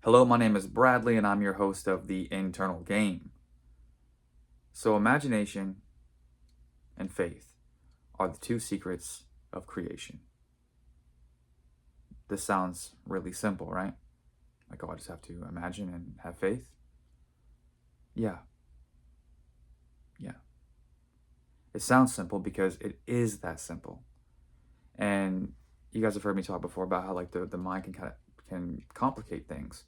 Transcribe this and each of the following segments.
Hello, my name is Bradley, and I'm your host of The Internal Game. So, imagination and faith are the two secrets of creation. This sounds really simple, right? Like, oh, I just have to imagine and have faith? Yeah, yeah. It sounds simple because it is that simple. And you guys have heard me talk before about how, like, the mind can complicate things.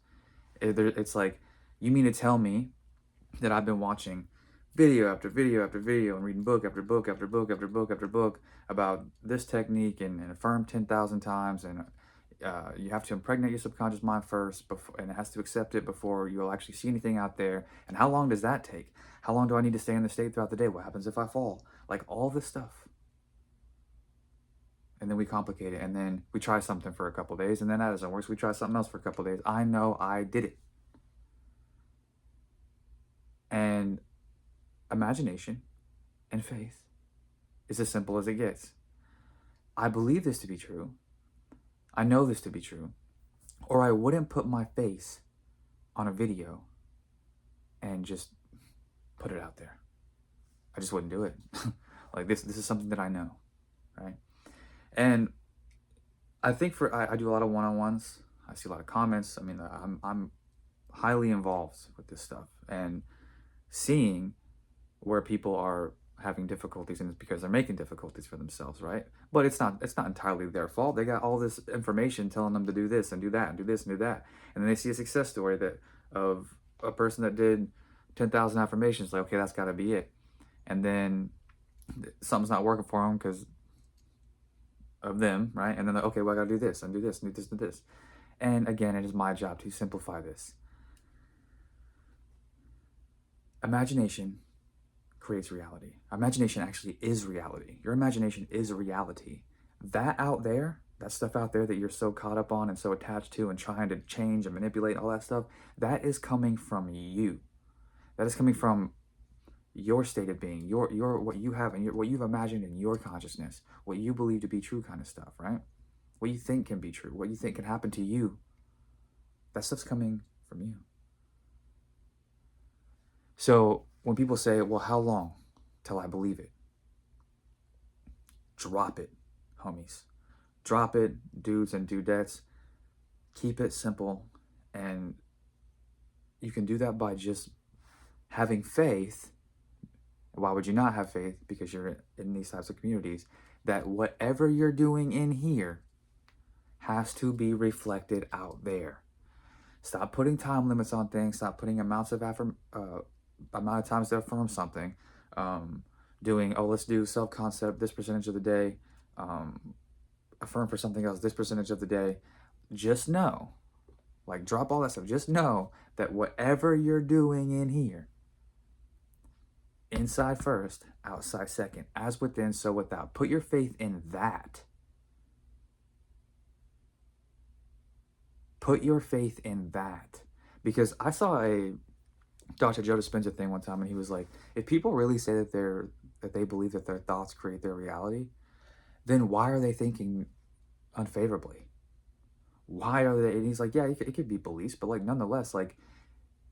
It's like, you mean to tell me that I've been watching video after video after video and reading book after book after book after book after book about this technique and affirm 10,000 times, and you have to impregnate your subconscious mind first before, and it has to accept it before you'll actually see anything out there. And how long does that take? How long do I need to stay in the state throughout the day? What happens if I fall? Like, all this stuff. And then we complicate it, and then we try something for a couple days, and then that doesn't work, so we try something else for a couple days. I know I did it. And imagination and faith is as simple as it gets. I believe this to be true. I know this to be true. Or I wouldn't put my face on a video and just put it out there. I just wouldn't do it. Like, this is something that I know, right? And I think I do a lot of one-on-ones. I see a lot of comments. I mean, I'm highly involved with this stuff, and seeing where people are having difficulties, and it's because they're making difficulties for themselves, right? But it's not entirely their fault. They got all this information telling them to do this and do that and do this and do that, and then they see a success story that of a person that did 10,000 affirmations. Like, okay, that's got to be it. And then something's not working for them because of them, right? And then they're, okay, well, I got to do this and do this and do this and do this. And again, it is my job to simplify this. Imagination creates reality. Imagination actually is reality. Your imagination is a reality. That out there, that stuff out there that you're so caught up on and so attached to and trying to change and manipulate, all that stuff, that is coming from you. That is coming from your state of being, your what you have and what you've imagined in your consciousness, what you believe to be true kind of stuff, right? What you think can be true, what you think can happen to you. That stuff's coming from you. So when people say, well, how long till I believe it? Drop it, homies. Drop it, dudes and dudettes. Keep it simple. And you can do that by just having faith. Why would you not have faith? Because you're in these types of communities, that whatever you're doing in here has to be reflected out there. Stop putting time limits on things. Stop putting amount of times to affirm something. Doing, oh, let's do self-concept this percentage of the day. Affirm for something else this percentage of the day. Just know, like, drop all that stuff. Just know that whatever you're doing in here, inside first, outside second, as within, so without. Put your faith in that. Put your faith in that. Because I saw a Dr. Joe Dispenza thing one time, and he was like, if people really say that they believe that their thoughts create their reality, then why are they thinking unfavorably? Why are they? And he's like, yeah, it could be beliefs, but, like, nonetheless, like,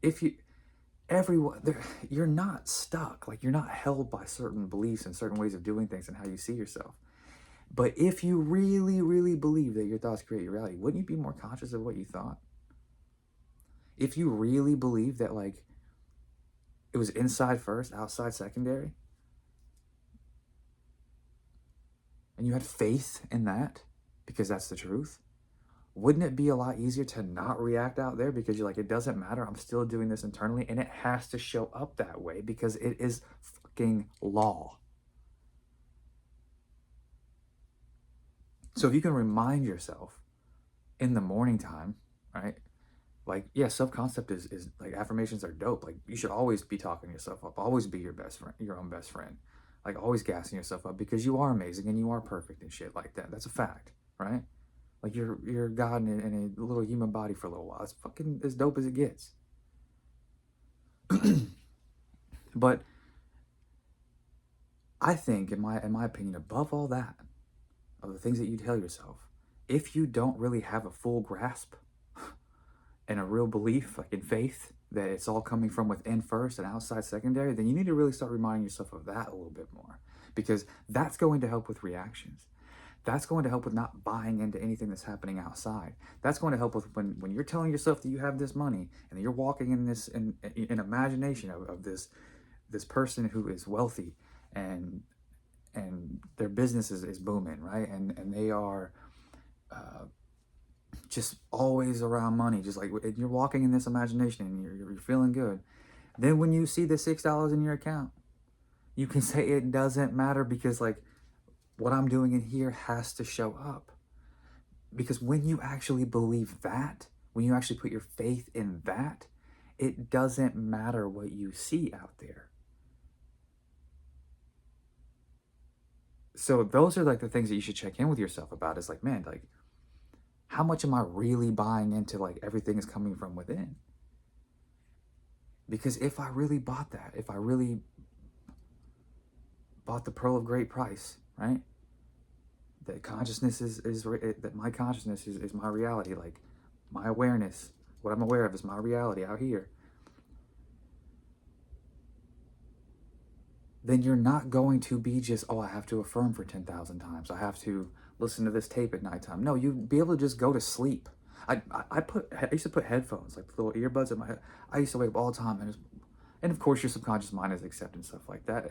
if you everyone you're not stuck, like, you're not held by certain beliefs and certain ways of doing things and how you see yourself. But if you really, really believe that your thoughts create your reality, wouldn't you be more conscious of what you thought? If you really believe that, like, it was inside first, outside secondary, and you had faith in that because that's the truth, wouldn't it be a lot easier to not react out there because you're like, it doesn't matter, I'm still doing this internally, and it has to show up that way because it is fucking law. So if you can remind yourself in the morning time, right? Like, yeah, self-concept is like, affirmations are dope. Like, you should always be talking yourself up, always be your best friend, your own best friend. Like, always gassing yourself up because you are amazing and you are perfect and shit like that. That's a fact, right? Like, you're God in a little human body for a little while. It's fucking as dope as it gets. But I think, in my opinion, above all that, of the things that you tell yourself, if you don't really have a full grasp, and a real belief, like in faith, that it's all coming from within first and outside secondary, then you need to really start reminding yourself of that a little bit more, because that's going to help with reactions. That's going to help with not buying into anything that's happening outside. That's going to help with when you're telling yourself that you have this money and you're walking in this in imagination of this person who is wealthy, and their business is booming, right? And they are just always around money, just like you're walking in this imagination and you're feeling good. Then when you see the $6 in your account, you can say it doesn't matter, because like what I'm doing in here has to show up. Because when you actually believe that, when you actually put your faith in that, it doesn't matter what you see out there. So those are like the things that you should check in with yourself about. Is like, man, like, how much am I really buying into like everything is coming from within? Because if I really bought that, if I really bought the pearl of great price, right? That consciousness is that my consciousness is my reality. Like my awareness, what I'm aware of is my reality out here. Then you're not going to be just, oh, I have to affirm for 10,000 times. I have to listen to this tape at nighttime. No, you'd be able to just go to sleep. I used to put headphones, like little earbuds in my head. I used to wake up all the time, and of course your subconscious mind is accepting stuff like that.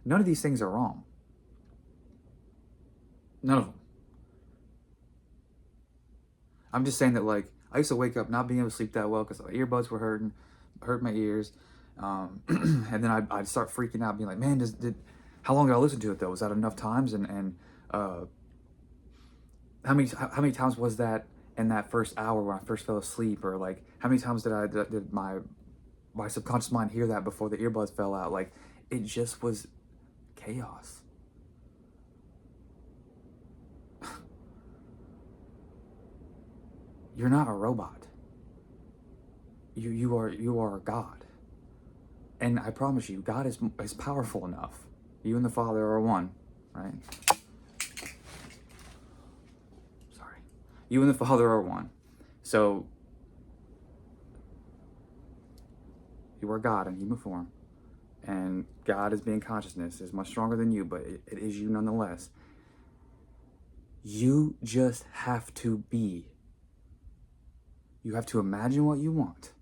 None of these things are wrong. None of them. I'm just saying that, like, I used to wake up not being able to sleep that well because my earbuds were hurt my ears. And then I'd start freaking out, being like, man, how long did I listen to it though? Was that enough times? And how many times was that in that first hour when I first fell asleep? Or like, how many times did my subconscious mind hear that before the earbuds fell out? Like, it just was chaos. You're not a robot. You are God. And I promise you, God is powerful enough. You and the Father are one, right? Sorry. You and the Father are one. So you are God in human form. And God, as being consciousness, is much stronger than you, but it is you nonetheless. You just have to be. You have to imagine what you want,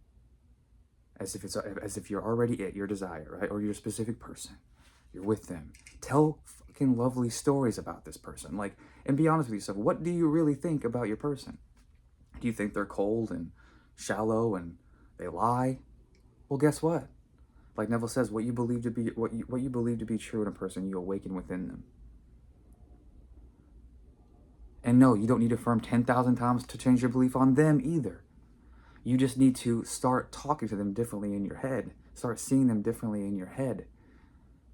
as if you're already it, your desire, right? Or your specific person. You're with them. Tell fucking lovely stories about this person. Like, and be honest with yourself. What do you really think about your person? Do you think they're cold and shallow and they lie? Well, guess what? Like Neville says, what you believe to be true in a person, you awaken within them. And no, you don't need to affirm 10,000 times to change your belief on them either. You just need to start talking to them differently in your head. Start seeing them differently in your head.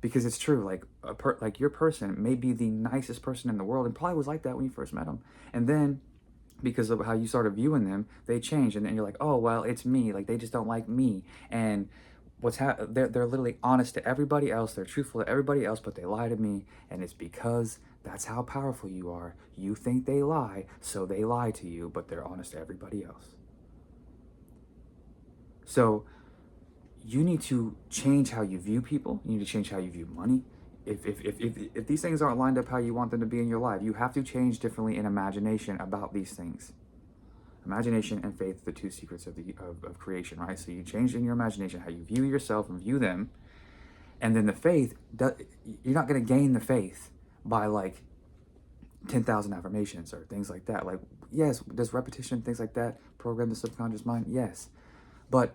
Because it's true, like your person may be the nicest person in the world and probably was like that when you first met them. And then, because of how you started viewing them, they change. And then you're like, oh, well, it's me. Like, they just don't like me. And they're literally honest to everybody else. They're truthful to everybody else, but they lie to me. And it's because that's how powerful you are. You think they lie, so they lie to you, but they're honest to everybody else. So you need to change how you view people. You need to change how you view money. If these things aren't lined up how you want them to be in your life, you have to change differently in imagination about these things. Imagination and faith, the two secrets of creation, right? So you change in your imagination how you view yourself and view them. And then the faith, you're not going to gain the faith by like 10,000 affirmations or things like that. Like, yes, does repetition, things like that, program the subconscious mind? Yes. But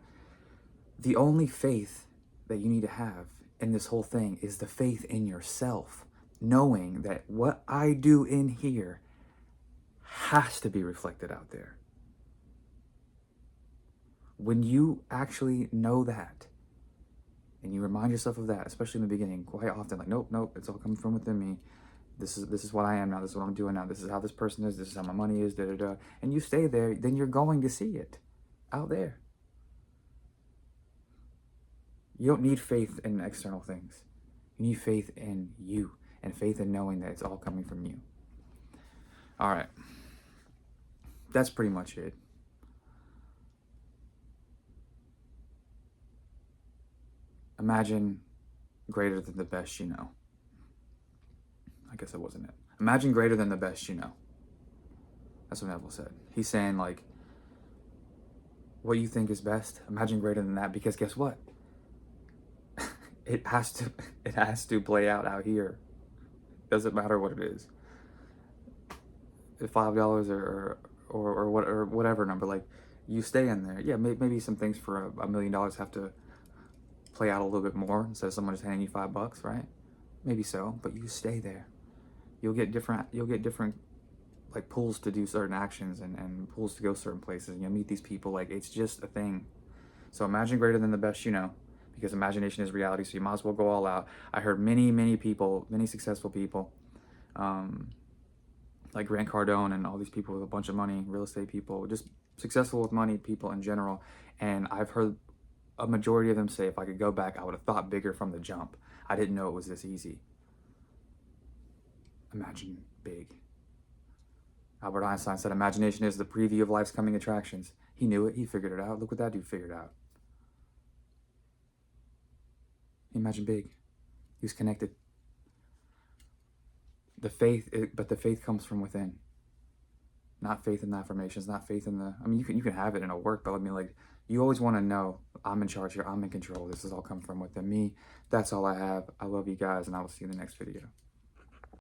the only faith that you need to have in this whole thing is the faith in yourself, knowing that what I do in here has to be reflected out there. When you actually know that, and you remind yourself of that, especially in the beginning, quite often, like, nope, it's all coming from within me. This is what I am now. This is what I'm doing now. This is how this person is. This is how my money is. And you stay there, then you're going to see it out there. You don't need faith in external things. You need faith in you, and faith in knowing that it's all coming from you. All right. That's pretty much it. Imagine greater than the best you know. I guess that wasn't it. Imagine greater than the best you know. That's what Neville said. He's saying, like, what you think is best, imagine greater than that, because guess what? it has to play out here. Doesn't matter what it is. $5 or whatever number, like, you stay in there. Yeah, maybe some things for $1 million have to play out a little bit more instead of someone just handing you $5, right? Maybe so, but you stay there. You'll get different like pulls to do certain actions and pulls to go certain places. You'll meet these people. Like, it's just a thing. So imagine greater than the best you know, because imagination is reality. So you might as well go all out. I heard many people, many successful people, like Grant Cardone and all these people with a bunch of money, real estate people, just successful with money people in general. And I've heard a majority of them say, if I could go back, I would have thought bigger from the jump. I didn't know it was this easy. Imagine big. Albert Einstein said, imagination is the preview of life's coming attractions. He knew it. He figured it out. Look what that dude figured out. Imagine big. He was connected. But the faith comes from within. Not faith in the affirmations, not faith in the, I mean, you can have it in a work, but I mean, like, you always want to know, I'm in charge here, I'm in control. This has all come from within me. That's all I have. I love you guys, and I will see you in the next video.